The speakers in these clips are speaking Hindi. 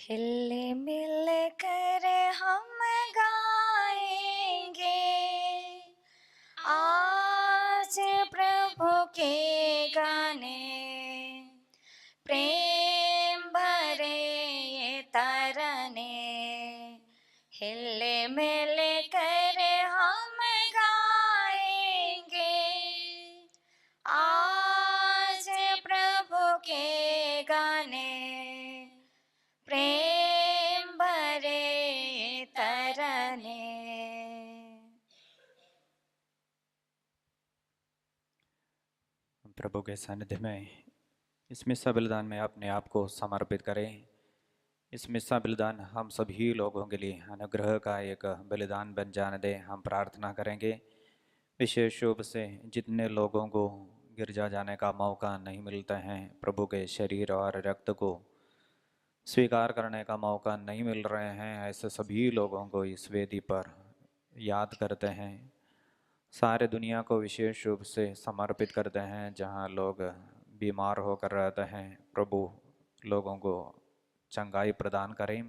हिल मिल कर हम गाएंगे आज प्रभु के गाने, प्रेम भरे ये तरने। हिल मिल कर हम गाएंगे आज प्रभु के गाने, प्रेम भरे तरने। प्रभु के सानिध्य में इस मिस्सा बलिदान में अपने आप को समर्पित करें। इस मिस्सा बलिदान हम सभी लोगों के लिए अनुग्रह का एक बलिदान बन जाने दें। हम प्रार्थना करेंगे, विशेष रूप से जितने लोगों को गिरजा जाने का मौका नहीं मिलता है, प्रभु के शरीर और रक्त को स्वीकार करने का मौका नहीं मिल रहे हैं, ऐसे सभी लोगों को इस वेदी पर याद करते हैं। सारे दुनिया को विशेष रूप से समर्पित करते हैं, जहाँ लोग बीमार होकर रहते हैं। प्रभु लोगों को चंगाई प्रदान करें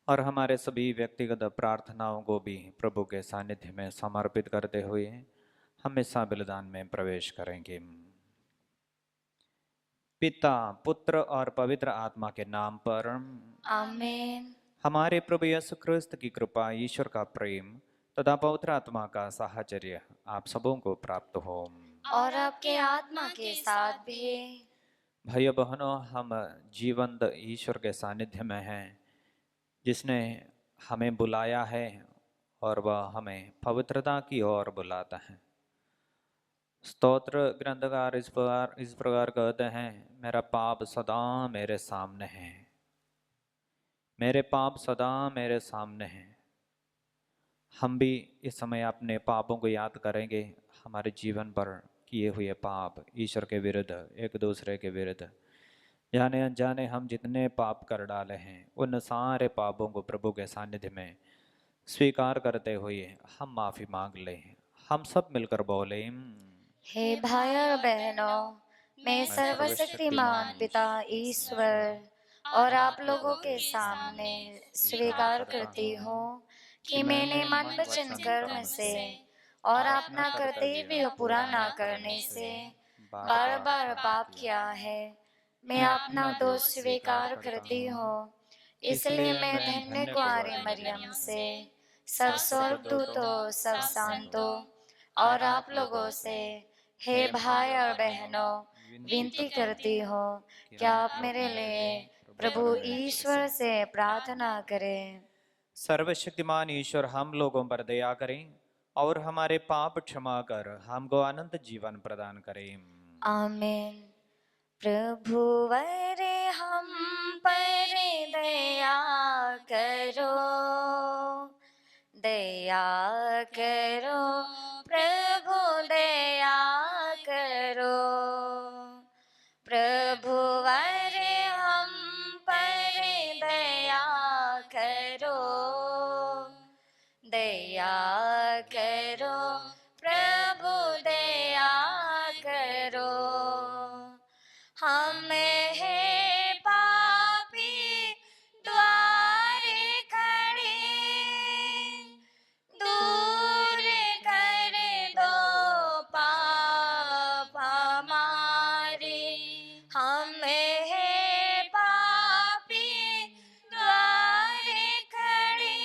और हमारे सभी व्यक्तिगत प्रार्थनाओं को भी प्रभु के सानिध्य में समर्पित करते हुए हम इस बलिदान में प्रवेश करेंगे। पिता, पुत्र और पवित्र आत्मा के नाम पर आमीन। हमारे प्रभु यीशु क्रिस्त की कृपा, ईश्वर का प्रेम तथा पवित्र आत्मा का साहचर्य आप सबों को प्राप्त हो और आपके आत्मा के साथ भी। भाइयों बहनों, हम जीवंत ईश्वर के सानिध्य में हैं, जिसने हमें बुलाया है और वह हमें पवित्रता की ओर बुलाता है। स्तोत्र ग्रंथकार इस प्रकार कहते हैं, मेरा पाप सदा मेरे सामने है, मेरे पाप सदा मेरे सामने हैं। हम भी इस समय अपने पापों को याद करेंगे, हमारे जीवन पर किए हुए पाप, ईश्वर के विरुद्ध, एक दूसरे के विरुद्ध, जाने अनजाने हम जितने पाप कर डाले हैं, उन सारे पापों को प्रभु के सानिध्य में स्वीकार करते हुए हम माफ़ी मांग लें। हम सब मिलकर बोले, हे भाई और बहनों, मैं सर्वशक्तिमान पिता ईश्वर और आप लोगों के सामने स्वीकार करती हूँ कि मैंने मन वचन कर्म से और अपना कर्तव्य पूरा ना करने से बार बार पाप किया है। मैं अपना दोष स्वीकार करती हूँ, इसलिए मैं धन्य कुंवारी मरियम से, सब स्वर्गदूतों, सब संतों और आप लोगों से, हे भाई और बहनों, विनती करती हूँ कि आप मेरे लिए प्रभु ईश्वर से प्रार्थना करें। सर्वशक्तिमान ईश्वर हम लोगों पर दया करें और हमारे पाप क्षमा कर हमको अनंत जीवन प्रदान करें। आमीन। प्रभु वर हम पर दया करो, दया करो, प्रभु दया करो। प्रभु वर हम पर दया करो, दया करो, प्रभु दया करो। हम है पापी द्वारे खड़े, दूर कर दो पाप हमारे। हम है पापी द्वारे खड़े,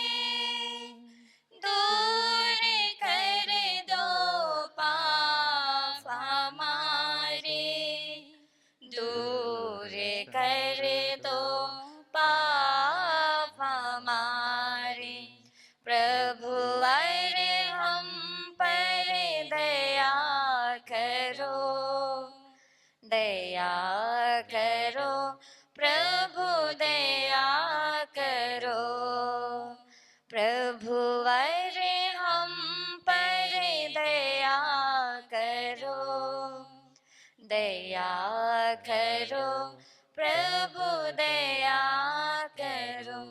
दूर कर दो पाप हमारे, दूर कर दो पाप हमारे। प्रभु वर हम पर दया करो, दया करो, प्रभु दया करो। प्रभु वर हम पर दया करो, दया करो, प्रभु दया करो।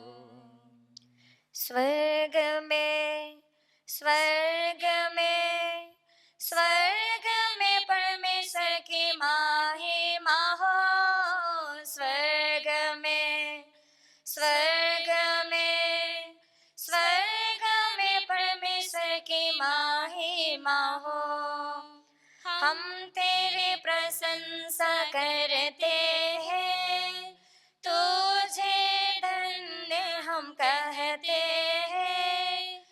स्वर्ग में, स्वर्ग में, स्वर्ग में परमेश्वर की महिमा हो। स्वर्ग में, स्वर्ग में परमेश्वर की महिमा हो। हम तेरी प्रशंसा करते हैं, तुझे धन्य हम कहते हैं।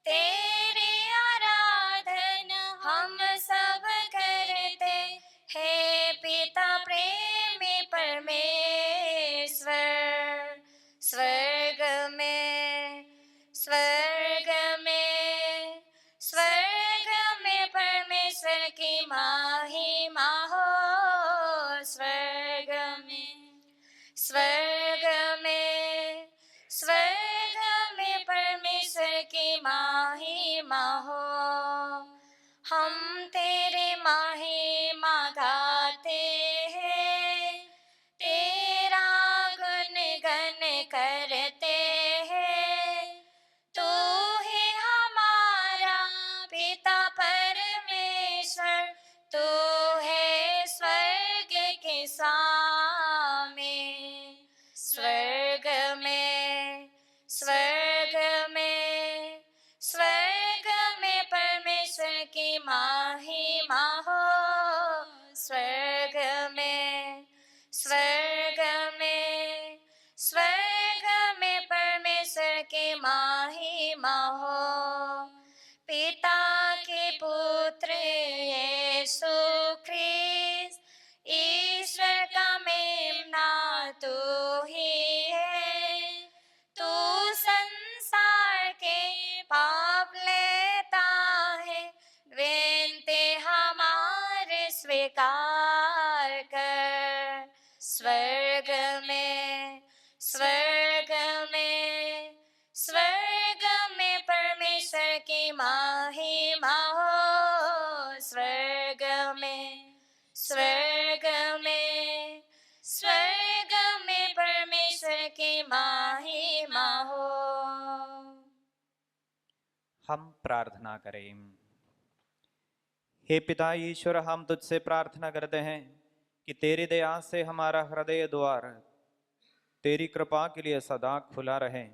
तेरी आराधना हम सब करते हैं, पिता प्रेमी परमेश्वर। स्वर्ग में परमेश्वर की महिमा हो। स्वर्ग में परमेश्वर की महिमा हो। हम तेरे महिमा गाते हैं, तेरा गुणगान करते हैं। तू ही हमारा पिता परमेश्वर, तू है स्वर्ग के स्वामी। स्वर्ग में परमेश्वर की महिमा हो। स्वर्ग में परमेश्वर की महिमा हो। पिता के पुत्र यीशु ख्रिस्त, ईश्वर का मेमना तू ही है। तू संसार के पाप लेता है, विनती हमारे स्वीकार कर। स्वर्ग में परमेश्वर की महिमा हो। स्वर्ग में परमेश्वर की महिमा हो। हम प्रार्थना करें। हे पिता ईश्वर, हम तुझसे प्रार्थना करते हैं कि तेरी दया से हमारा हृदय द्वार तेरी कृपा के लिए सदा खुला रहे,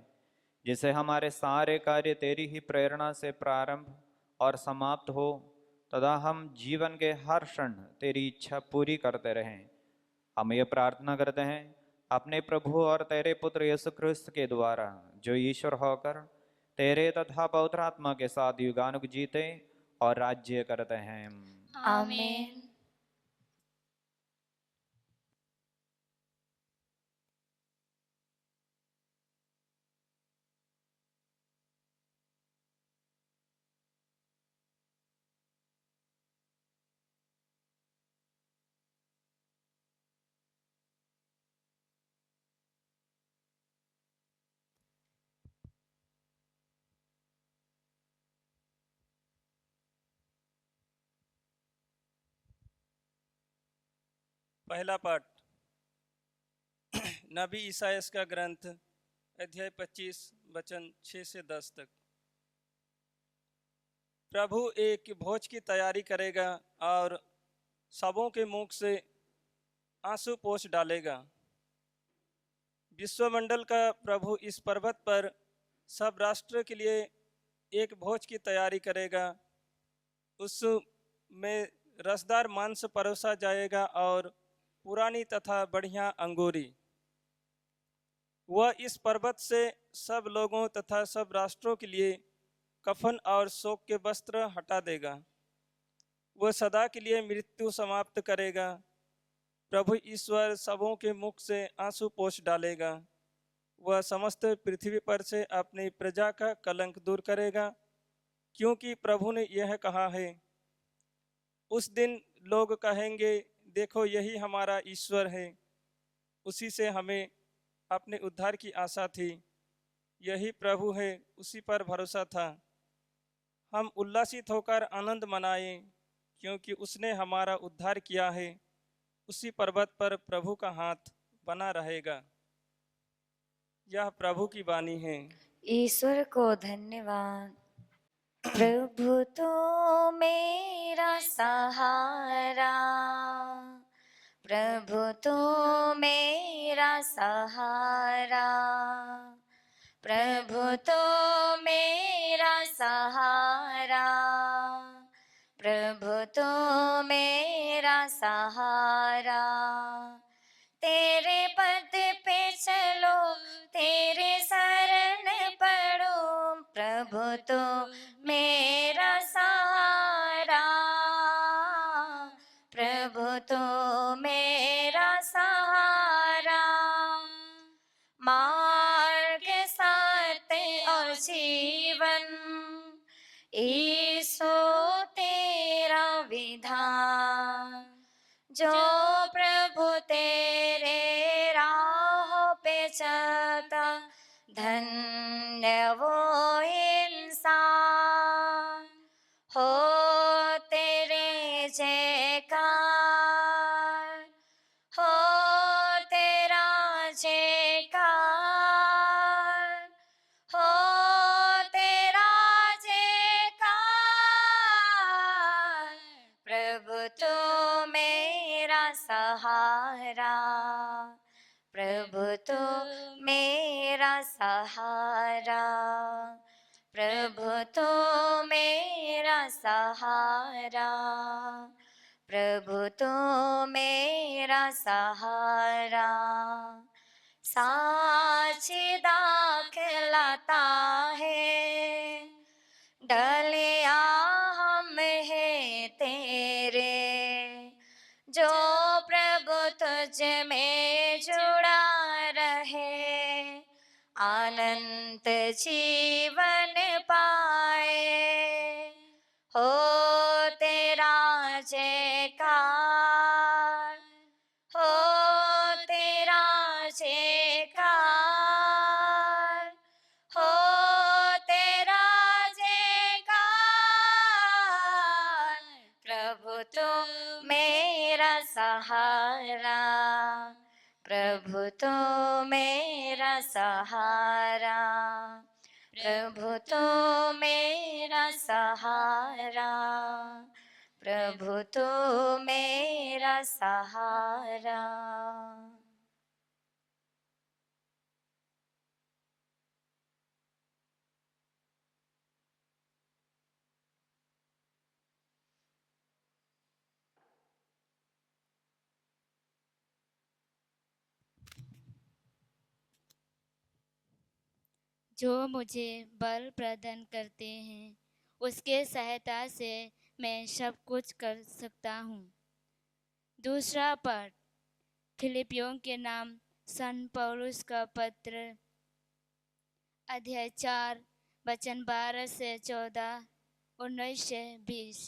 जिसे हमारे सारे कार्य तेरी ही प्रेरणा से प्रारंभ और समाप्त हो, तथा हम जीवन के हर क्षण तेरी इच्छा पूरी करते रहें। हम ये प्रार्थना करते हैं अपने प्रभु और तेरे पुत्र यीशु क्रिस्त के द्वारा, जो ईश्वर होकर तेरे तथा पवित्र आत्मा के साथ युगानुग जीते और राज्य करते हैं। आमीन। पहला पाठ नबी ईसायास का ग्रंथ, अध्याय 25 वचन 6 से 10 तक। प्रभु एक भोज की तैयारी करेगा और सबों के मुख से आंसू पोंछ डालेगा। विश्वमंडल का प्रभु इस पर्वत पर सब राष्ट्र के लिए एक भोज की तैयारी करेगा। उसमें रसदार मांस परोसा जाएगा और पुरानी तथा बढ़िया अंगूरी। वह इस पर्वत से सब लोगों तथा सब राष्ट्रों के लिए कफन और शोक के वस्त्र हटा देगा। वह सदा के लिए मृत्यु समाप्त करेगा। प्रभु ईश्वर सबों के मुख से आंसू पोंछ डालेगा। वह समस्त पृथ्वी पर से अपनी प्रजा का कलंक दूर करेगा, क्योंकि प्रभु ने यह कहा है। उस दिन लोग कहेंगे, देखो यही हमारा ईश्वर है, उसी से हमें अपने उद्धार की आशा थी। यही प्रभु है, उसी पर भरोसा था। हम उल्लासित होकर आनंद मनाएं, क्योंकि उसने हमारा उद्धार किया है। उसी पर्वत पर प्रभु का हाथ बना रहेगा। यह प्रभु की वाणी है। ईश्वर को धन्यवाद। प्रभु तो मेरा सहारा, प्रभु तू मेरा सहारा, प्रभु तो मेरा सहारा, प्रभु तो मेरा सहारा। तेरे पद पे चलो, तेरे शरण पड़ो, प्रभु तो मेरा सहारा, प्रभु तो मेरा सहारा। मार्ग सत्य और जीवन, ईसो तेरा विधान। जो प्रभु तेरे राह पे चलता, धन्य वो इंसान। हो तेरे जयकार, हो तेरा जयकार, हो तेरा जयकार। प्रभु तो मेरा सहारा, प्रभु तो मेरा सहारा, प्रभु तो मेरा सहारा, प्रभु तो मेरा सहारा। साची दाखलाता है, डलिया हम है तेरे। जो प्रभु तुझ में जुड़ा रहे, अनंत जीवन पाए। हो तेरा जयकार, हो तेरा जयकार, हो तेरा जयकार। प्रभु तो मेरा सहारा, प्रभु तो मेरा सहारा, प्रभु तो मेरा सहारा, प्रभु तो मेरा सहारा। जो मुझे बल प्रदान करते हैं, उसके सहायता से मैं सब कुछ कर सकता हूँ। दूसरा पाठ फिलिपियों के नाम सन पौलुस का पत्र, अध्याय 4 वचन 12 से 14, 19 से 20।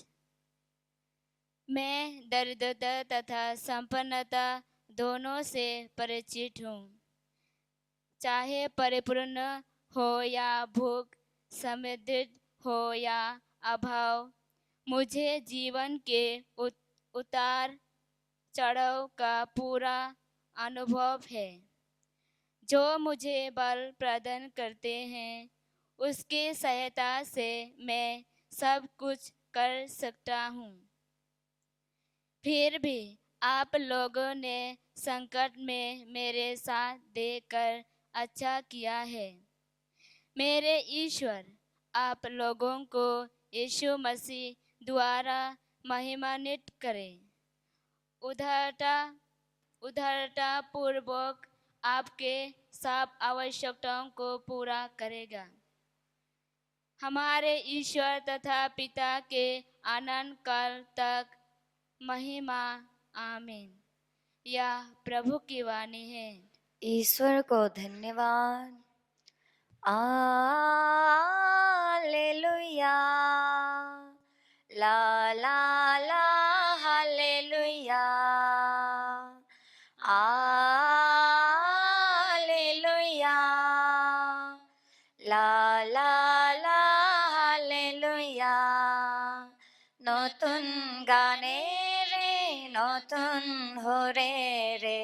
मैं दरिद्रता तथा संपन्नता दोनों से परिचित हूँ। चाहे परिपूर्ण हो या भूख, समृद्धि हो या अभाव, मुझे जीवन के उतार चढ़ाव का पूरा अनुभव है। जो मुझे बल प्रदान करते हैं, उसकी सहायता से मैं सब कुछ कर सकता हूँ। फिर भी आप लोगों ने संकट में मेरे साथ देकर अच्छा किया है। मेरे ईश्वर आप लोगों को यीशु मसीह द्वारा महिमान्वित करें। उदारता पूर्वक आपके सब आवश्यकताओं को पूरा करेगा। हमारे ईश्वर तथा पिता के अनंत काल तक महिमा। आमीन। यह प्रभु की वाणी है। ईश्वर को धन्यवाद। हालेलुया, ला ला ला, हालेलुया, हालेलुया, ला ला ला, हालेलुया। নতুন গানে নতুন হরে রে,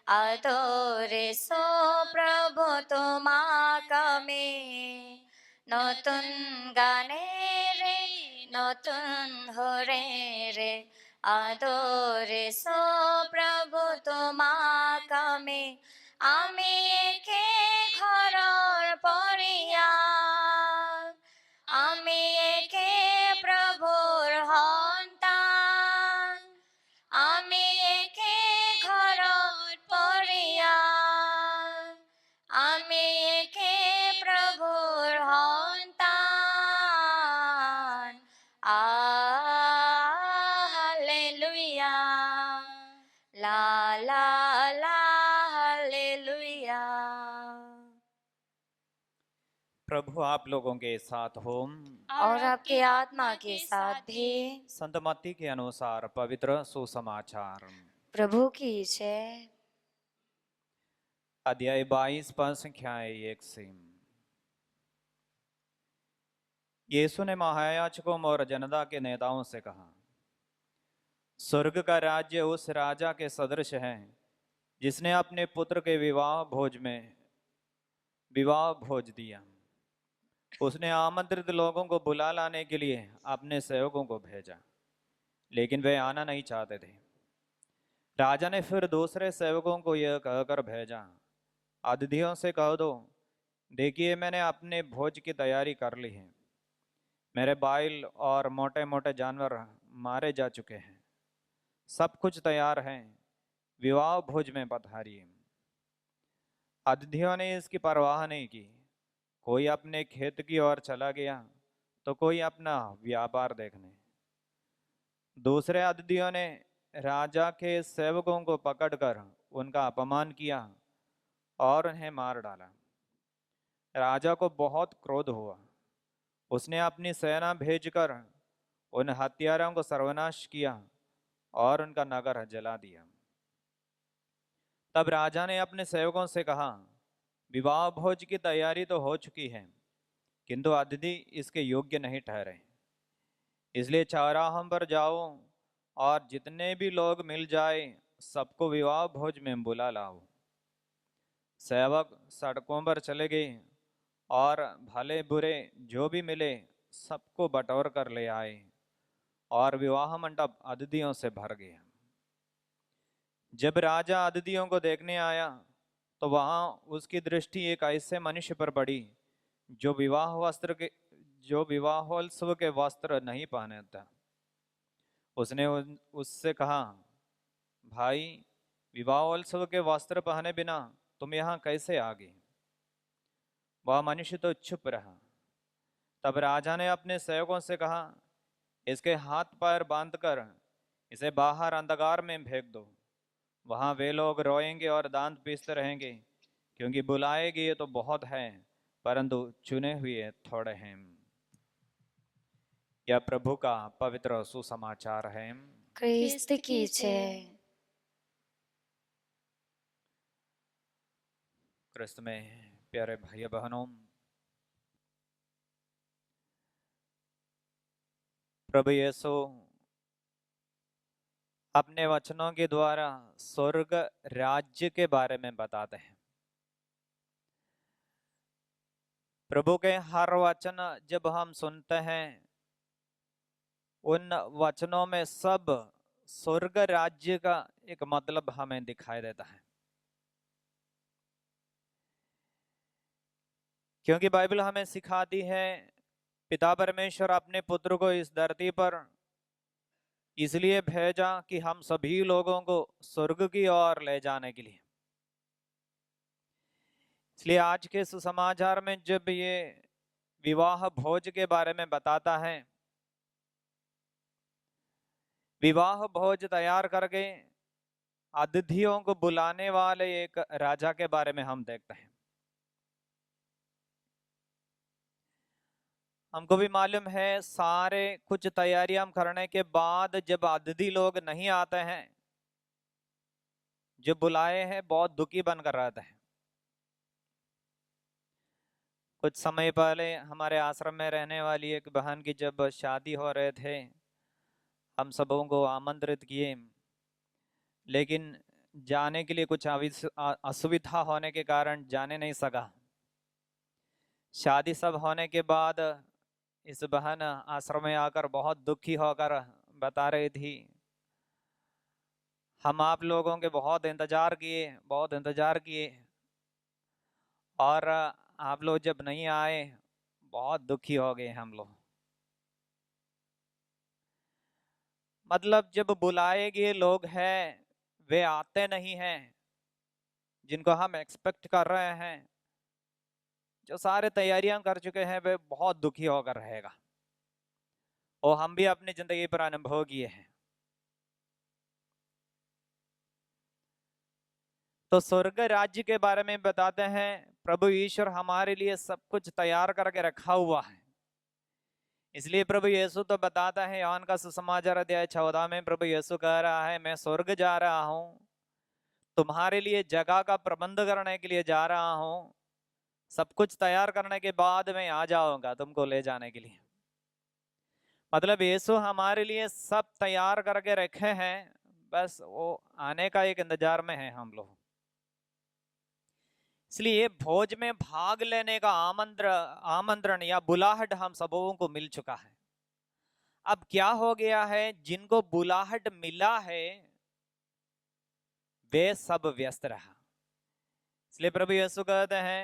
আদরে সো প্রভু তোমাকে। নতুন গানে রে নতুন হরে রে, আদরে সো প্রভু তোমাকামে আমি একে ঘৰৰ পৰিয়াল আমি একে প্ৰভুৰ সন্তান আমি একে ঘৰৰ পৰিয়াল আমি একে প্ৰভুৰ সন্তান হালেলুয়া লা লা লা हालेलुया। प्रभु आप लोगों के साथ हो। और आपके आत्मा के साथ भी। संत मत्ती के अनुसार पवित्र सुसमाचार। प्रभु की जय। अध्याय 22 पद संख्या 1 से। यीशु ने महायाजकों और जनता के नेताओं से कहा, स्वर्ग का राज्य उस राजा के सदृश है जिसने अपने पुत्र के विवाह भोज दिया। उसने आमंत्रित लोगों को बुला लाने के लिए अपने सेवकों को भेजा, लेकिन वे आना नहीं चाहते थे। राजा ने फिर दूसरे सेवकों को यह कहकर भेजा, अतिथियों से कह दो, देखिए मैंने अपने भोज की तैयारी कर ली है। मेरे बैल और मोटे मोटे जानवर मारे जा चुके हैं, सब कुछ तैयार है, विवाह भोज में पधारिए। अतिथियों ने इसकी परवाह नहीं की। कोई अपने खेत की ओर चला गया तो कोई अपना व्यापार देखने। दूसरे अतिथियों ने राजा के सेवकों को पकड़कर उनका अपमान किया और उन्हें मार डाला। राजा को बहुत क्रोध हुआ। उसने अपनी सेना भेजकर उन हत्यारों को सर्वनाश किया और उनका नगर जला दिया। तब राजा ने अपने सेवकों से कहा, विवाह भोज की तैयारी तो हो चुकी है, किंतु अतिथि इसके योग्य नहीं ठहरे। इसलिए चौराहों पर जाओ और जितने भी लोग मिल जाए सबको विवाह भोज में बुला लाओ। सेवक सड़कों पर चले गए और भले बुरे जो भी मिले सबको बटोर कर ले आए और विवाह मंडप अतिथियों से भर गया। जब राजा अतिथियों को देखने आया तो वहां उसकी दृष्टि एक ऐसे मनुष्य पर पड़ी जो विवाहोत्सव के वस्त्र नहीं पहने था। उसने उससे कहा, भाई, विवाहोत्सव के वस्त्र पहने बिना तुम यहाँ कैसे आ गए? वह मनुष्य तो चुप रहा। तब राजा ने अपने सेवकों से कहा, इसके हाथ पैर बांधकर इसे बाहर अंधकार में फेंक दो। वहां वे लोग रोएंगे और दांत पीसते रहेंगे, क्योंकि बुलाए गए तो बहुत हैं परंतु चुने हुए थोड़े हैं। यह प्रभु का पवित्र सुसमाचार है। क्रिस्त की जय। क्रिस्त में प्यारे भाई बहनों, प्रभु यीशु अपने वचनों के द्वारा स्वर्ग राज्य के बारे में बताते हैं। प्रभु के हर वचन जब हम सुनते हैं, उन वचनों में सब स्वर्ग राज्य का एक मतलब हमें दिखाई देता है। क्योंकि बाइबल हमें सिखाती है, पिता परमेश्वर अपने पुत्र को इस धरती पर इसलिए भेजा कि हम सभी लोगों को स्वर्ग की ओर ले जाने के लिए। इसलिए आज के सुसमाचार में जब ये विवाह भोज के बारे में बताता है, विवाह भोज तैयार करके अतिथियों को बुलाने वाले एक राजा के बारे में हम देखते हैं। हमको भी मालूम है, सारे कुछ तैयारियां करने के बाद जब अतिथि लोग नहीं आते हैं, जो बुलाए हैं बहुत दुखी बनकर रहते हैं। कुछ समय पहले हमारे आश्रम में रहने वाली एक बहन की जब शादी हो रहे थे, हम सबों को आमंत्रित किए, लेकिन जाने के लिए कुछ असुविधा होने के कारण जाने नहीं सका। शादी सब होने के बाद इस बहन आश्रम में आकर बहुत दुखी होकर बता रही थी, हम आप लोगों के बहुत इंतजार किए और आप लोग जब नहीं आए बहुत दुखी हो गए हम लोग। मतलब जब बुलाए गए लोग हैं वे आते नहीं हैं, जिनको हम एक्सपेक्ट कर रहे हैं, जो सारे तैयारियां कर चुके हैं, वे बहुत दुखी होकर रहेगा। और हम भी अपनी जिंदगी पर अनुभव किए हैं। तो स्वर्ग राज्य के बारे में बताते हैं, प्रभु ईश्वर हमारे लिए सब कुछ तैयार करके रखा हुआ है। इसलिए प्रभु यीशु तो बताता है, योहान का सुसमाचार अध्याय 14 में प्रभु यीशु कह रहा है, मैं स्वर्ग जा रहा हूं, तुम्हारे लिए जगह का प्रबंध करने के लिए जा रहा हूं, सब कुछ तैयार करने के बाद मैं आ जाऊंगा तुमको ले जाने के लिए। मतलब यीशु हमारे लिए सब तैयार करके रखे हैं, बस वो आने का एक इंतजार में है हम लोग। इसलिए भोज में भाग लेने का आमंत्रण या बुलाहट हम सबों को मिल चुका है। अब क्या हो गया है, जिनको बुलाहट मिला है वे सब व्यस्त रहा। इसलिए प्रभु यीशु कहते हैं,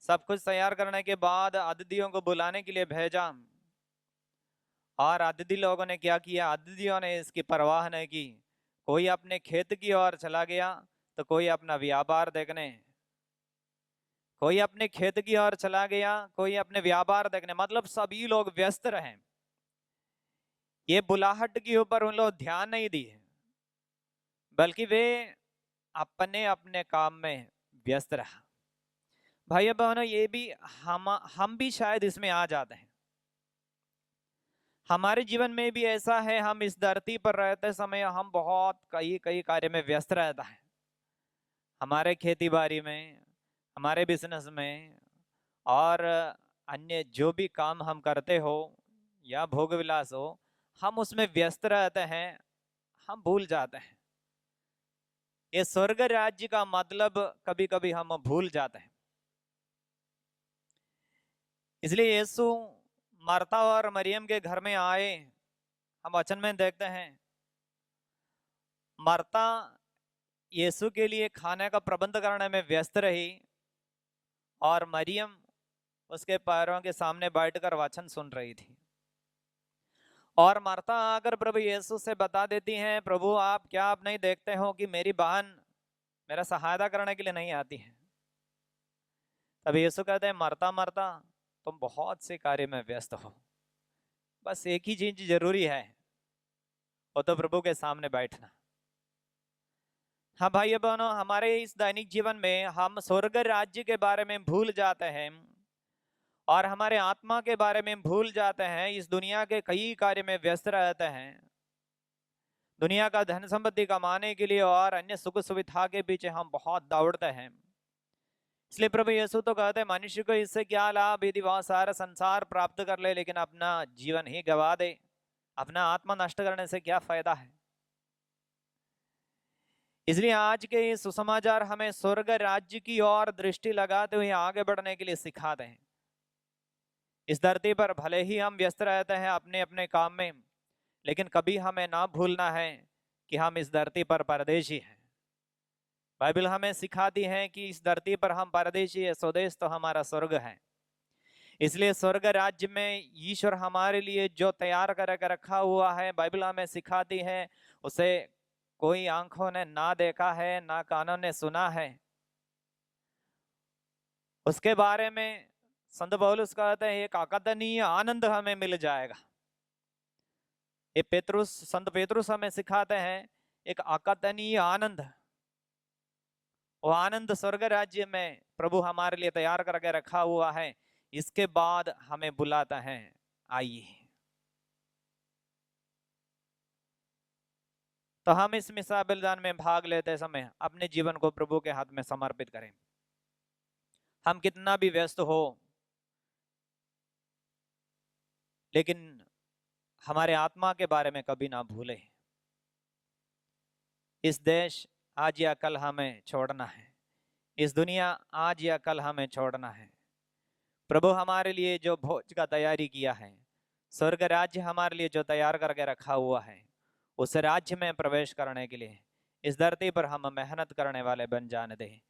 सब कुछ तैयार करने के बाद अतिथियों को बुलाने के लिए भेजा, और अतिथि लोगों ने क्या किया, अतिथियों ने इसकी परवाह नहीं की। कोई अपने खेत की ओर चला गया तो कोई अपना व्यापार देखने, कोई अपने खेत की ओर चला गया, कोई अपने व्यापार देखने। मतलब सभी लोग व्यस्त रहे। ये बुलाहट के ऊपर उन लोग ध्यान नहीं दिए, बल्कि वे अपने अपने काम में व्यस्त रहा। भाई बहनों, ये भी हम भी शायद इसमें आ जाते हैं। हमारे जीवन में भी ऐसा है, हम इस धरती पर रहते समय हम बहुत कई कार्य में व्यस्त रहता है। हमारे खेती बाड़ी में, हमारे बिजनेस में, और अन्य जो भी काम हम करते हो या भोग विलास हो, हम उसमें व्यस्त रहते हैं, हम भूल जाते हैं। ये स्वर्ग राज्य का मतलब कभी कभी हम भूल जाते हैं। इसलिए यीशु मार्था और मरियम के घर में आए। हम वचन में देखते हैं, मार्था यीशु के लिए खाने का प्रबंध करने में व्यस्त रही और मरियम उसके पैरों के सामने बैठकर वचन सुन रही थी। और मार्था आकर प्रभु यीशु से बता देती हैं, प्रभु आप क्या आप नहीं देखते हो कि मेरी बहन मेरा सहायता करने के लिए नहीं आती है? तब यीशु कहते हैं, मार्था मार्था, तुम बहुत से कार्य में व्यस्त हो, बस एक ही चीज जरूरी है, वो तो प्रभु के सामने बैठना। हाँ भाई बहनों, हमारे इस दैनिक जीवन में हम स्वर्ग राज्य के बारे में भूल जाते हैं और हमारे आत्मा के बारे में भूल जाते हैं। इस दुनिया के कई कार्य में व्यस्त रहते हैं, दुनिया का धन संपत्ति कमाने के लिए और अन्य सुख सुविधा के पीछे हम बहुत दौड़ते हैं। इसलिए प्रभु यीशु तो कहते हैं, मनुष्य को इससे क्या लाभ यदि वह सारा संसार प्राप्त कर ले लेकिन अपना जीवन ही गवा दे? अपना आत्मा नष्ट करने से क्या फायदा है? इसलिए आज के ये सुसमाचार हमें स्वर्ग राज्य की ओर दृष्टि लगाते हुए आगे बढ़ने के लिए सिखाते हैं। इस धरती पर भले ही हम व्यस्त रहते हैं अपने अपने काम में, लेकिन कभी हमें ना भूलना है कि हम इस धरती पर परदेशी हैं। बाइबल हमें सिखाती है कि इस धरती पर हम परदेशी है, स्वदेश तो हमारा स्वर्ग है। इसलिए स्वर्ग राज्य में ईश्वर हमारे लिए जो तैयार करके रखा हुआ है, बाइबल हमें सिखाती है, उसे कोई आंखों ने ना देखा है, ना कानों ने सुना है। उसके बारे में संत पौलुस कहते हैं, एक अकथनीय आनंद हमें मिल जाएगा। ये संत पेतरुस हमें सिखाते हैं एक अकथनीय आनंद। वो आनंद स्वर्ग राज्य में प्रभु हमारे लिए तैयार करके रखा हुआ है। इसके बाद हमें बुलाता है, आइए। तो हम इस मिसा बलिदान में भाग लेते समय अपने जीवन को प्रभु के हाथ में समर्पित करें। हम कितना भी व्यस्त हो, लेकिन हमारे आत्मा के बारे में कभी ना भूले। इस देश आज या कल हमें छोड़ना है, इस दुनिया आज या कल हमें छोड़ना है। प्रभु हमारे लिए जो भोज का तैयारी किया है, स्वर्ग राज्य हमारे लिए जो तैयार करके रखा हुआ है, उस राज्य में प्रवेश करने के लिए इस धरती पर हम मेहनत करने वाले बन जाने दे,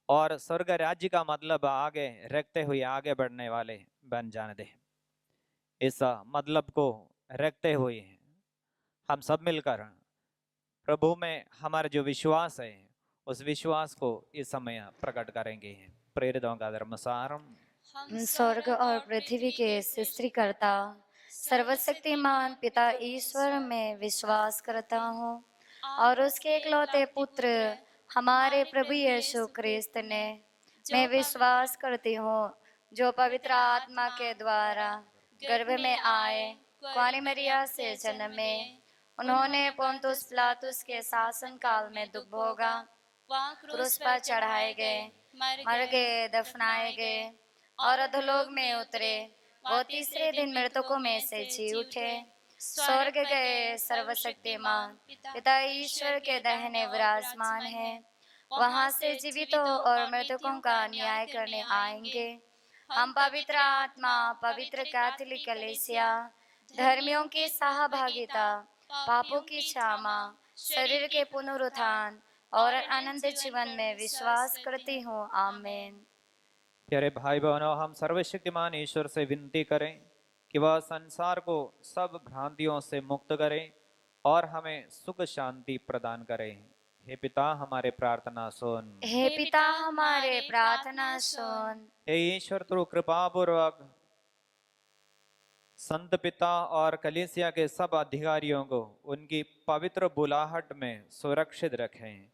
और स्वर्ग राज्य का मतलब आगे रखते हुए आगे बढ़ने वाले बन जाने दे। इस मतलब को रखते हुए हम सब मिलकर प्रभु में हमारा जो विश्वास है उस विश्वास को इस समय प्रकट करेंगे। प्रेरितों का धर्मसार। हम स्वर्ग और पृथ्वी के सृष्टिकर्ता सर्वशक्तिमान पिता ईश्वर में विश्वास करता हूँ और उसके इकलौते पुत्र हमारे प्रभु यीशु क्रिस्त ने मैं विश्वास करती हूँ, जो पवित्र आत्मा के द्वारा गर्भ में आए, कुंवारी मरिया से जन्मे, उन्होंने पोंतुस पिलातुस के शासन काल में दुख भोगा, क्रूस पर चढ़ाए गए, मर गए, दफनाए गए और अधोलोक में उतरे, वो तीसरे दिन मृतकों में से जी उठे, स्वर्ग गए, सर्वशक्तिमान पिता ईश्वर के दाहिने विराजमान है, वहां से जीवितों और मृतकों का न्याय करने आएंगे। हम पवित्र आत्मा, पवित्र कैथोलिक कलीसिया, धर्मियों की सहभागिता, पापों की क्षमा, शरीर के पुनरुत्थान और अनंत जीवन में विश्वास करती हूँ। आमीन। प्यारे भाई बहनों, हम सर्वशक्तिमान ईश्वर से विनती करें कि वह संसार को सब भ्रांतियों से मुक्त करे और हमें सुख शांति प्रदान करे। हे पिता, हमारे प्रार्थना सुन। हे पिता, हमारे प्रार्थना सुन। हे ईश्वर, तू कृपा पूर्वक संत पिता और कलीसिया के सब अधिकारियों को उनकी पवित्र बुलाहट में सुरक्षित रखें।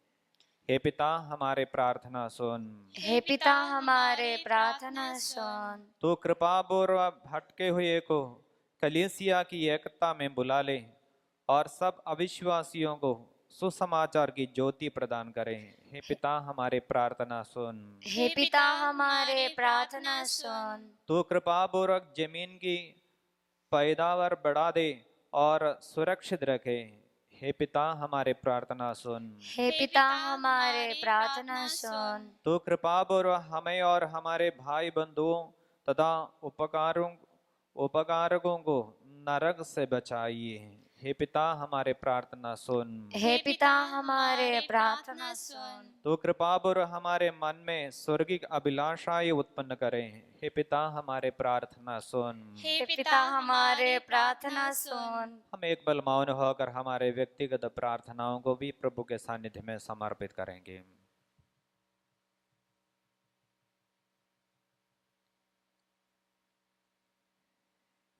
हे पिता, हमारे प्रार्थना सुन। हे पिता, हमारे प्रार्थना सुन। तो कृपा पूर्वक भटके हुए को कलीसिया की एकता में बुला ले और सब अविश्वासियों को सुसमाचार की ज्योति प्रदान करें। हे पिता, हमारे प्रार्थना सुन। हे पिता, हमारे प्रार्थना सुन। तो कृपा पूर्वक जमीन की पैदावार बढ़ा दे और सुरक्षित रखे। हे पिता, हमारे प्रार्थना सुन। हे पिता, हमारे प्रार्थना सुन। तो कृपा पूर्वक हमें और हमारे भाई बंधुओं तथा उपकारकों को नरक से बचाइए। हे पिता, हमारे प्रार्थना सुन। हे पिता, हमारे प्रार्थना सुन। तो कृपा पूर्वक हमारे मन में स्वर्गिक अभिलाषाएं उत्पन्न करें। हे पिता, हमारे प्रार्थना सुन। हे पिता, हमारे प्रार्थना सुन। हम एक पल मौन होकर हमारे व्यक्तिगत प्रार्थनाओं को भी प्रभु के सानिध्य में समर्पित करेंगे।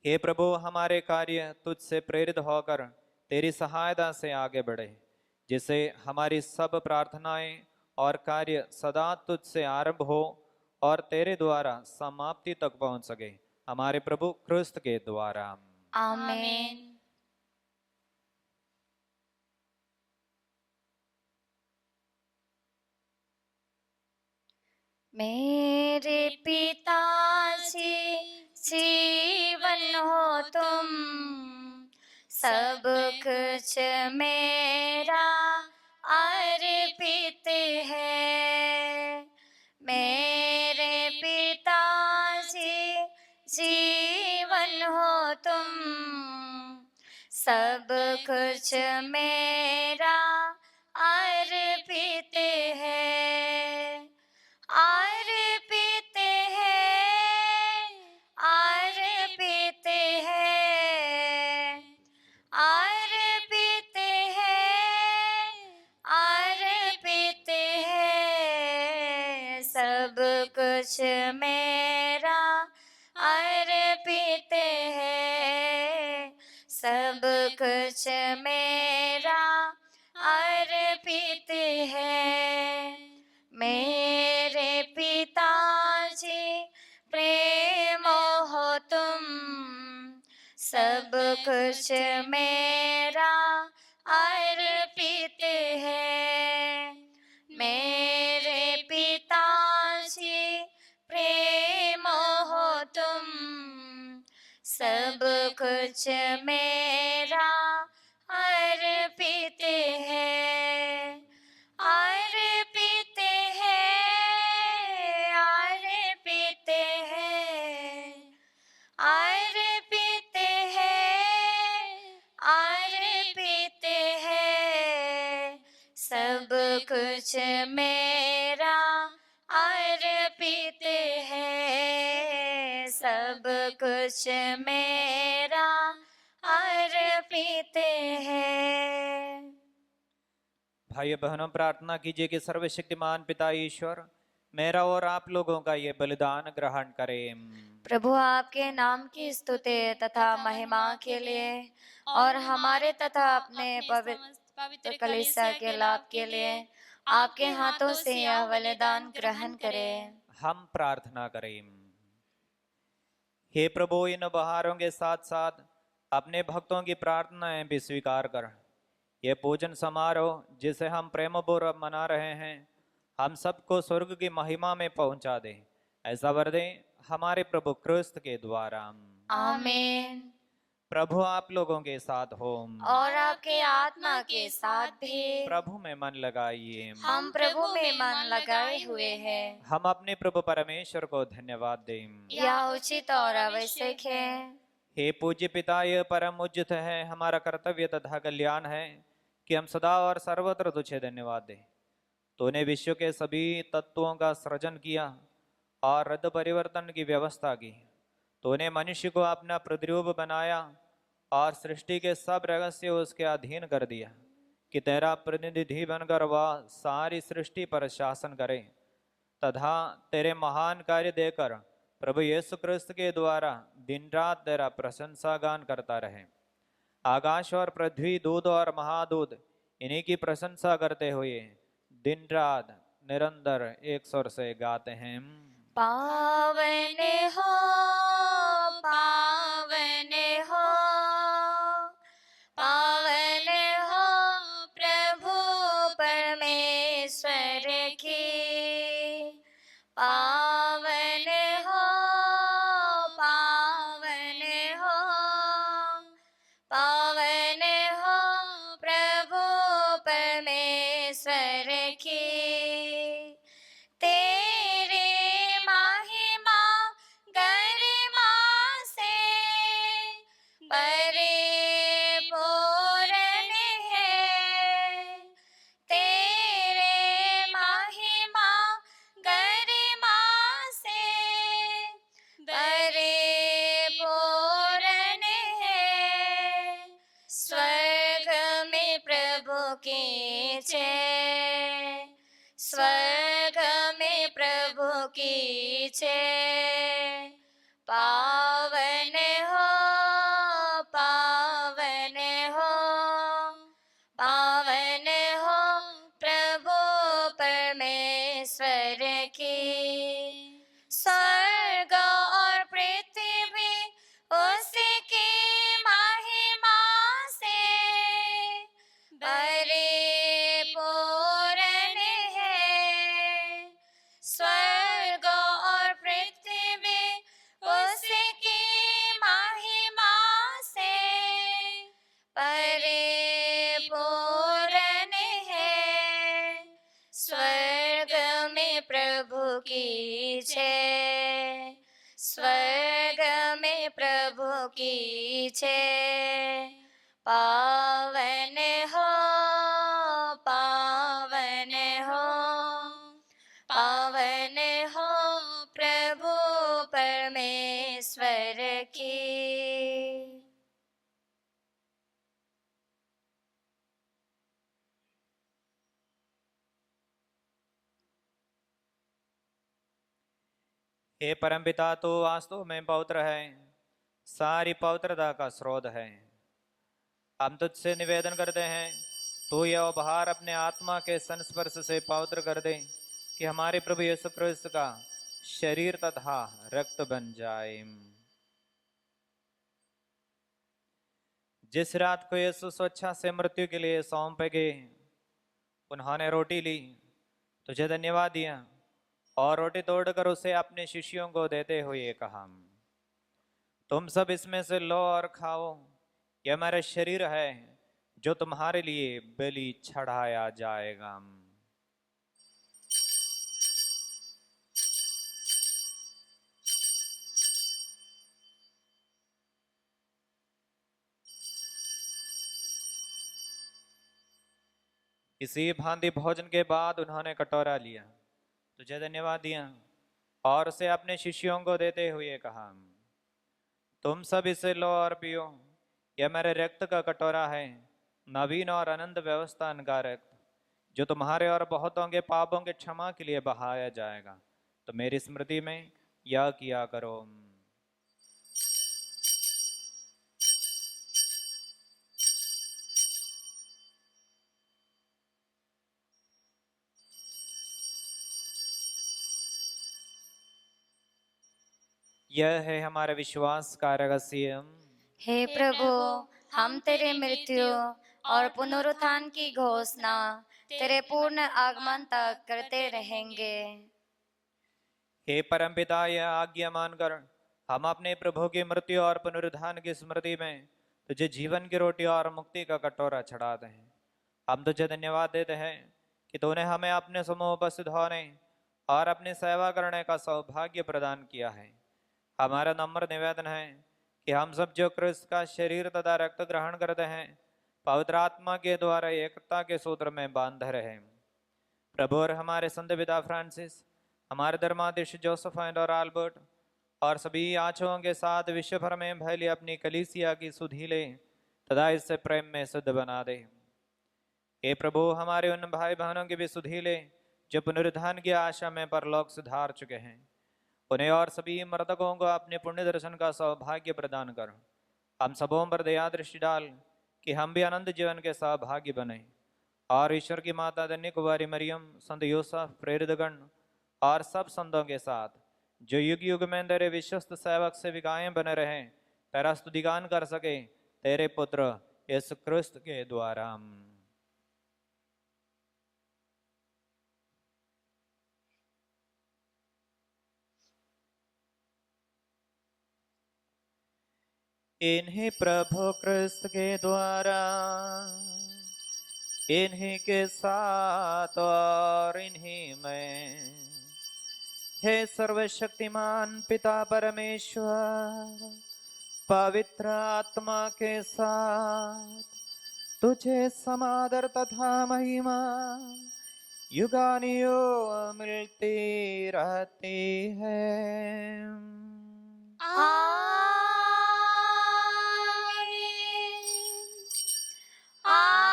हे प्रभु, हमारे कार्य तुझसे प्रेरित होकर तेरी सहायता से आगे बढ़े, जिससे हमारी सब प्रार्थनाएं और कार्य सदा तुझसे आरंभ हो और तेरे द्वारा समाप्ति तक पहुंच सके, हमारे प्रभु क्रिस्त के द्वारा। आमीन। मेरे पिताजी, जीवन हो तुम, सब कुछ मेरा अर्पित है। मेरे पिताजी, जीवन हो तुम, सब कुछ मेरा अर्पित है। अर्पित है, अर्पित है, अर्पित है, अर्पित है। सब कुछ मेरा अर्पित है, सब कुछ मेरा अर्पित है। मेरे पिताजी, प्रेम हो तुम, सब कुछ मेरा अर्पित है। मेरे पिताजी, प्रेम हो तुम, सब कुछ मेरा अर्पित है। अर्पित है, अर्पित है, अर्पित है, अर्पित कुछ मेरा अर्पित है, सब कुछ मेरा अर्पित है। भाइयों बहनों, प्रार्थना कीजिए कि सर्वशक्तिमान पिता ईश्वर मेरा और आप लोगों का ये बलिदान ग्रहण करें। प्रभु आपके नाम की स्तुति तथा महिमा के लिए और हमारे तथा अपने पवित्र कलीसिया के लाभ के लिए आपके हाथों से यह बलिदान ग्रहण करें। हम प्रार्थना करें। हे प्रभु, इन उपहारों के साथ साथ अपने भक्तों की प्रार्थनाएं भी स्वीकार कर ये पूजन समारोह जिसे हम प्रेमपूर्वक मना रहे हैं हम सबको स्वर्ग की महिमा में पहुंचा दे। ऐसा वर दे हमारे प्रभु क्रिस्त के द्वारा। आमीन। प्रभु आप लोगों के साथ हो और आपके आत्मा के साथ भी। प्रभु में मन लगाइए। हम प्रभु में मन लगाए हुए हैं। हम अपने प्रभु परमेश्वर को धन्यवाद दें। यह उचित और आवश्यक है। हे पूज्य पिता, यह परम उचित है, हमारा कर्तव्य तथा कल्याण है कि हम सदा और सर्वत्र तुझे धन्यवाद दें। तूने विश्व के सभी तत्वों का सृजन किया और रद्द परिवर्तन की व्यवस्था की। तूने मनुष्य को अपना प्रतिरूप बनाया और सृष्टि के सब रहस्य उसके अधीन कर दिया कि तेरा प्रतिनिधि बनकर वह सारी सृष्टि पर शासन करे तथा तेरे महान कार्य देकर प्रभु यीशु क्रिस्त के द्वारा दिन रात तेरा प्रशंसा गान करता रहे। आकाश और पृथ्वी, दूत और महादूत इन्हीं की प्रशंसा करते हुए दिन रात निरंतर एक स्वर से गाते हैं। पावन हो, पावन हो, पावन हो प्रभु परमेश्वर की। पावन हो, पावन हो, पावन हो प्रभु परमेश्वर की। तेरे महिमा गरिमा से परिपूर्ण है। तेरे महिमा गरिमा से परिपूर्ण है। स्वर्ग में प्रभु की जय, स्वर्ग में प्रभु की जय। पावन हो, पावन हो, पावन हो प्रभु परमेश्वर की। स्वर्ग और पृथ्वी उसकी महिमा से परिपूर्ण है। स्वर्ग और पृथ्वी उसकी महिमा से परिपूर्ण है। स्वर्ग में प्रभु की जय, स्वर्ग में प्रभु की जय। पावन हो, पावन हो, पावन हो प्रभु परमेश्वर की। हे परमपिता, तो वास्तव में पवित्र है, सारी पवित्रता का स्रोत है। हम तुझसे निवेदन करते हैं तू यह उपहार अपने आत्मा के संस्पर्श से पवित्र कर दे कि हमारे प्रभु यीशु क्रिस्त का शरीर तथा रक्त बन जाए। जिस रात को यीशु स्वेच्छा से मृत्यु के लिए सौंपे गए, उन्होंने रोटी ली, तुझे धन्यवाद दिया और रोटी तोड़कर उसे अपने शिष्यों को देते हुए कहा, तुम सब इसमें से लो और खाओ, यह मेरा शरीर है जो तुम्हारे लिए बलि चढ़ाया जाएगा। इसी भांति भोजन के बाद उन्होंने कटोरा लिया, तुझे धन्यवाद दिया और उसे अपने शिष्यों को देते हुए कहा, तुम सब इसे लो और पियो, यह मेरे रक्त का कटोरा है, नवीन और अनंत व्यवस्था का रक्त, जो तुम्हारे और बहुतों के पापों के क्षमा के लिए बहाया जाएगा। तो मेरी स्मृति में यह किया करो। यह है हमारे विश्वास का रहस्य। हे प्रभु, हम तेरे मृत्यु और पुनरुत्थान की घोषणा तेरे पूर्ण आगमन तक करते रहेंगे। हे परमपिता, यह आज्ञा मानकर हम अपने प्रभु की मृत्यु और पुनरुत्थान की स्मृति में तुझे जीवन की रोटी और मुक्ति का कटोरा चढ़ाते हैं। हम तुझे धन्यवाद देते हैं कि तूने हमें अपने समूह उपस्थित होने और अपनी सेवा करने का सौभाग्य प्रदान किया है। हमारा नम्र निवेदन है कि हम सब जो क्रिस्त का शरीर तथा रक्त ग्रहण करते हैं, पवित्र आत्मा के द्वारा एकता के सूत्र में बांधे रहे। प्रभु और हमारे संत पिता फ्रांसिस, हमारे धर्माधीश जोसेफ और आल्बर्ट और सभी आचों के साथ विश्व भर में फैली अपनी कलीसिया की सुधि ले तथा इससे प्रेम में शुद्ध बना दे। हे प्रभु, हमारे उन भाई बहनों की भी सुधि ले जो पुनरुत्थान की आशा में परलोक सुधार चुके हैं, उन्हें और सभी मृतकों को अपने पुण्य दर्शन का सौभाग्य प्रदान कर। हम सबों पर दया दृष्टि डाल कि हम भी अनंत जीवन के सौभाग्य बने और ईश्वर की माता धन्य कुमारी मरियम, संत यूसुफ, प्रेरितगण और सब संतों के साथ जो युग युग में तेरे विश्वस्त सेवक से विकायम बने रहे, तेरा स्तुतिगान कर सके तेरे पुत्र यीशु क्रिस्त के द्वारा। इन्हीं प्रभु क्रिस्त के द्वारा, इन्हीं के साथ और इन्हीं में, हे सर्वशक्तिमान पिता परमेश्वर, पवित्र आत्मा के साथ तुझे समादर तथा महिमा युगानुयुग मिलती रहती है। आमीन। आमीन।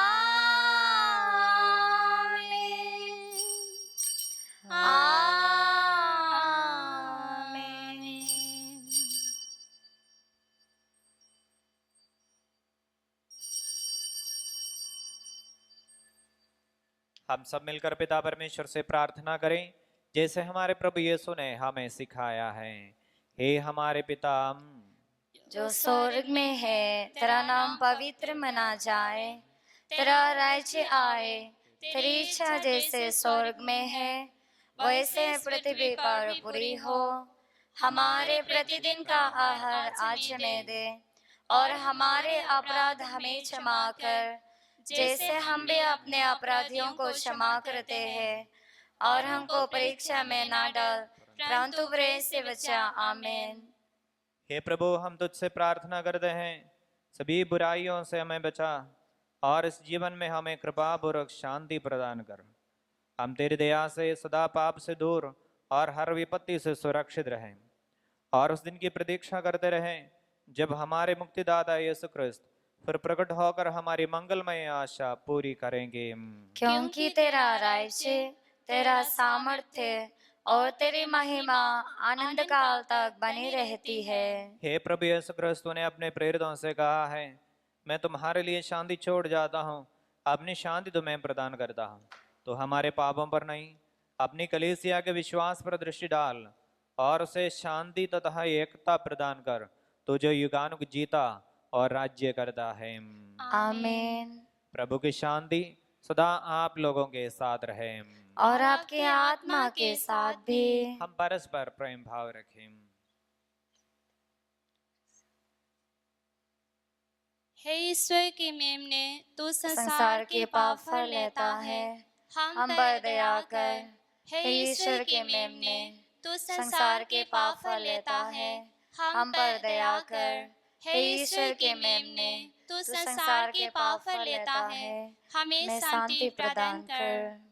आमीन। हम सब मिलकर पिता परमेश्वर से प्रार्थना करें जैसे हमारे प्रभु यीशु ने हमें सिखाया है। हे हमारे पिता, जो स्वर्ग में है, तेरा नाम पवित्र मना जाए, तेरा राज्य आए, तेरी इच्छा जैसे स्वर्ग में है वैसे पृथ्वी पर पूरी हो। हमारे प्रतिदिन का आहार आज हमें दे और हमारे अपराध हमें क्षमा कर जैसे हम भी अपने अपराधियों को क्षमा करते हैं, और हमको परीक्षा में ना डाल परंतु बुरे से बचा। आमीन। हे प्रभु, हम तुझसे प्रार्थना करते हैं सभी बुराइयों से हमें बचा और इस जीवन में हमें कृपा पूर्वक शांति प्रदान कर। हम तेरी दया से सदा पाप से दूर और हर विपत्ति से सुरक्षित रहें और उस दिन की प्रतीक्षा करते रहें जब हमारे मुक्तिदाता यीशु क्रिस्त फिर प्रकट होकर हमारी मंगलमय आशा पूरी करेंगे। क्योंकि तेरा राज्य, तेरा सामर्थ्य और तेरी महिमा आनंद काल तक बनी रहती है। हे प्रभु यीशु क्रिस्त ने अपने प्रेरितों से कहा है, मैं तुम्हारे लिए शांति छोड़ जाता हूँ, अपनी शांति तुम्हें प्रदान करता हूँ। तो हमारे पापों पर नहीं, अपनी कलीसिया के विश्वास पर दृष्टि डाल और उसे शांति तथा एकता प्रदान कर, तो जो युगानुग जीता और राज्य करता है। आमीन। प्रभु की शांति सदा आप लोगों के साथ रहे और आपके आत्मा के साथ भी। हम परस्पर प्रेम भाव रखें। हे ईश्वर के मेमने, तू संसार के पाप फर लेता है, हम पर दया कर। हे ईश्वर के मेमने, तू संसार के पाप फर लेता है, हम पर दया कर। हे ईश्वर के मेमने, तू संसार के पाप हर लेता है, हमें शांति प्रदान कर।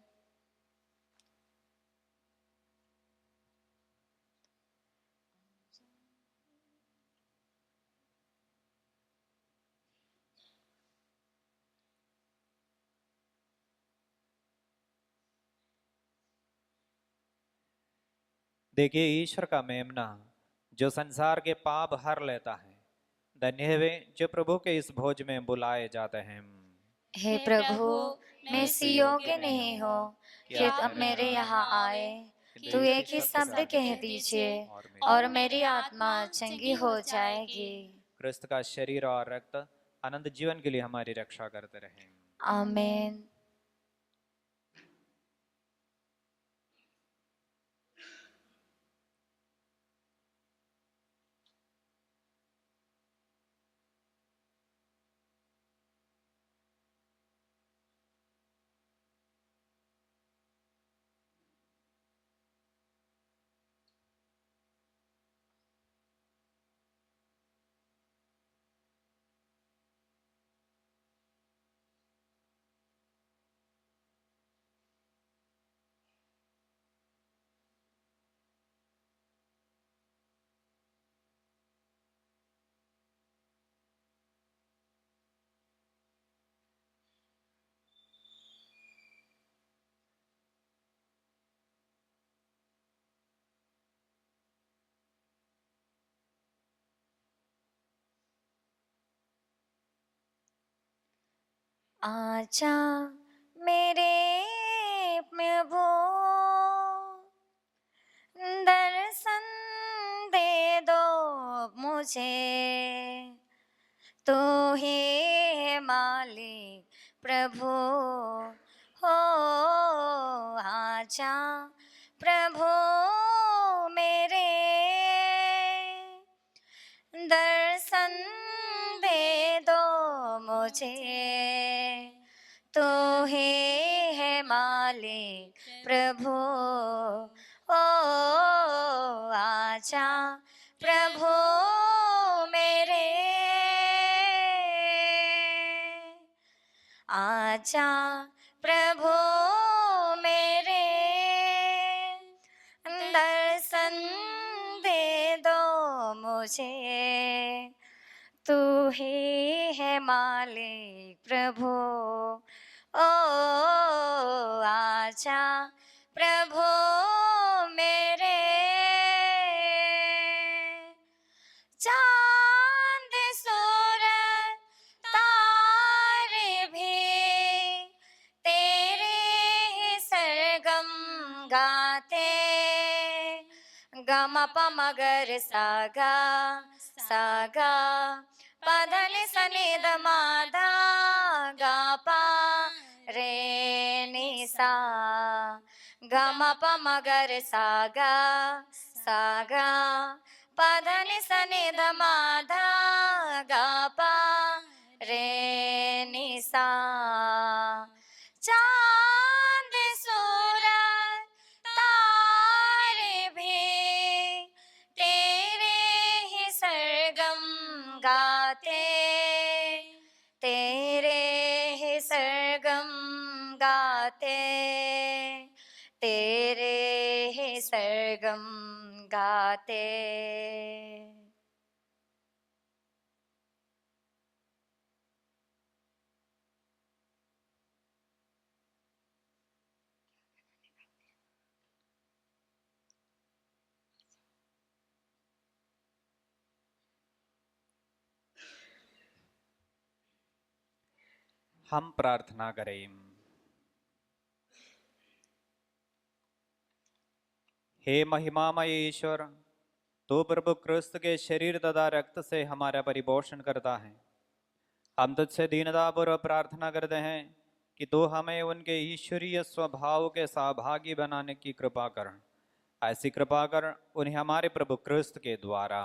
देखिए ईश्वर का मेमना जो संसार के पाप हर लेता है। धन्य है वे जो प्रभु के इस भोज में बुलाए जाते हैं। हे प्रभु, मैं इस योग्य नहीं हूँ कि अब मेरे यहाँ आए, तू एक ही शब्द कह दीजिए और मेरी आत्मा चंगी हो जाएगी। क्रिस्त का शरीर और रक्त अनंत जीवन के लिए हमारी रक्षा करते रहें। आमीन। आजा मेरे प्रभु, दर्शन दे दो मुझे, तू ही है मालिक प्रभु हो। आजा प्रभु मेरे, दर्शन दे दो मुझे, तू ही है मालिक प्रभु ओ। आजा प्रभु मेरे, आजा प्रभु मेरे, दर्शन दे दो मुझे, तू ही है मालिक प्रभु ओ। आजा प्रभु मेरे, चांद सूरज तारे भी तेरे ही सरगम गाते, गम प मगर सागा सागा, पधन सनि द माधा गा पा रे नि सा, गम प मगर सागा सागा, पधन सनि द माधा गा पा रे नि सा। चांद सूरज तारे भी तेरे ही सरगम गाते, तेरे ही सरगम गाते, तेरे ही सरगम गाते। हम प्रार्थना करें। हे महिमामय ईश्वर, तो प्रभु क्रिस्त के शरीर तथा रक्त से हमारा परिपोषण करता है। हम तुझसे दीनतापूर्वक प्रार्थना करते हैं कि तू हमें उनके ईश्वरीय स्वभाव के सहभागी बनाने की कृपा कर। ऐसी कृपा कर उन्हें हमारे प्रभु क्रिस्त के द्वारा।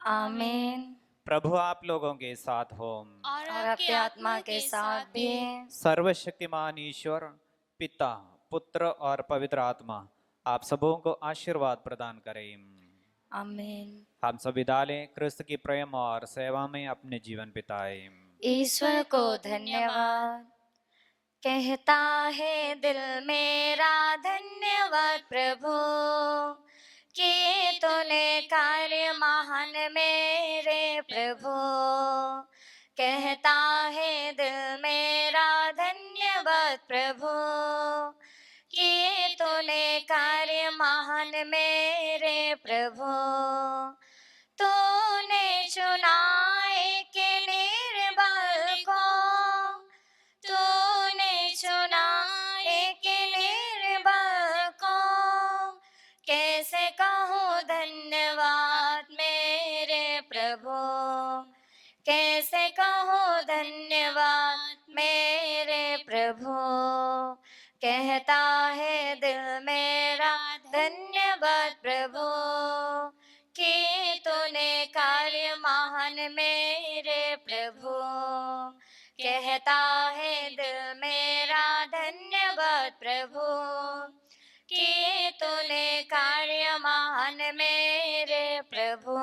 आमीन। प्रभु आप लोगों के साथ हो और आपके आत्मा के साथ भी। सर्वशक्तिमान ईश्वर पिता, पुत्र और पवित्र आत्मा आप सबों को आशीर्वाद प्रदान करें। आमीन। हम सभी डालें क्रिस्त की प्रेम और सेवा में अपने जीवन बिताएं। ईश्वर को धन्यवाद। कहता है दिल मेरा धन्यवाद प्रभु, कि तूने कार्य महान मेरे प्रभु। कहता है दिल मेरा धन्यवाद प्रभु, कि तूने कार्य महान मेरे प्रभु। तूने चुना एक निर्बल को, तूने चुना एक निर्बल को। कैसे कहूँ धन्यवाद मेरे प्रभु, कैसे कहूँ धन्यवाद मेरे प्रभु। कहता है दिल मेरा धन्यवाद प्रभु, कि तूने कार्य महान मेरे प्रभु। कहता है दिल मेरा धन्यवाद प्रभु, कि तूने कार्य महान मेरे प्रभु।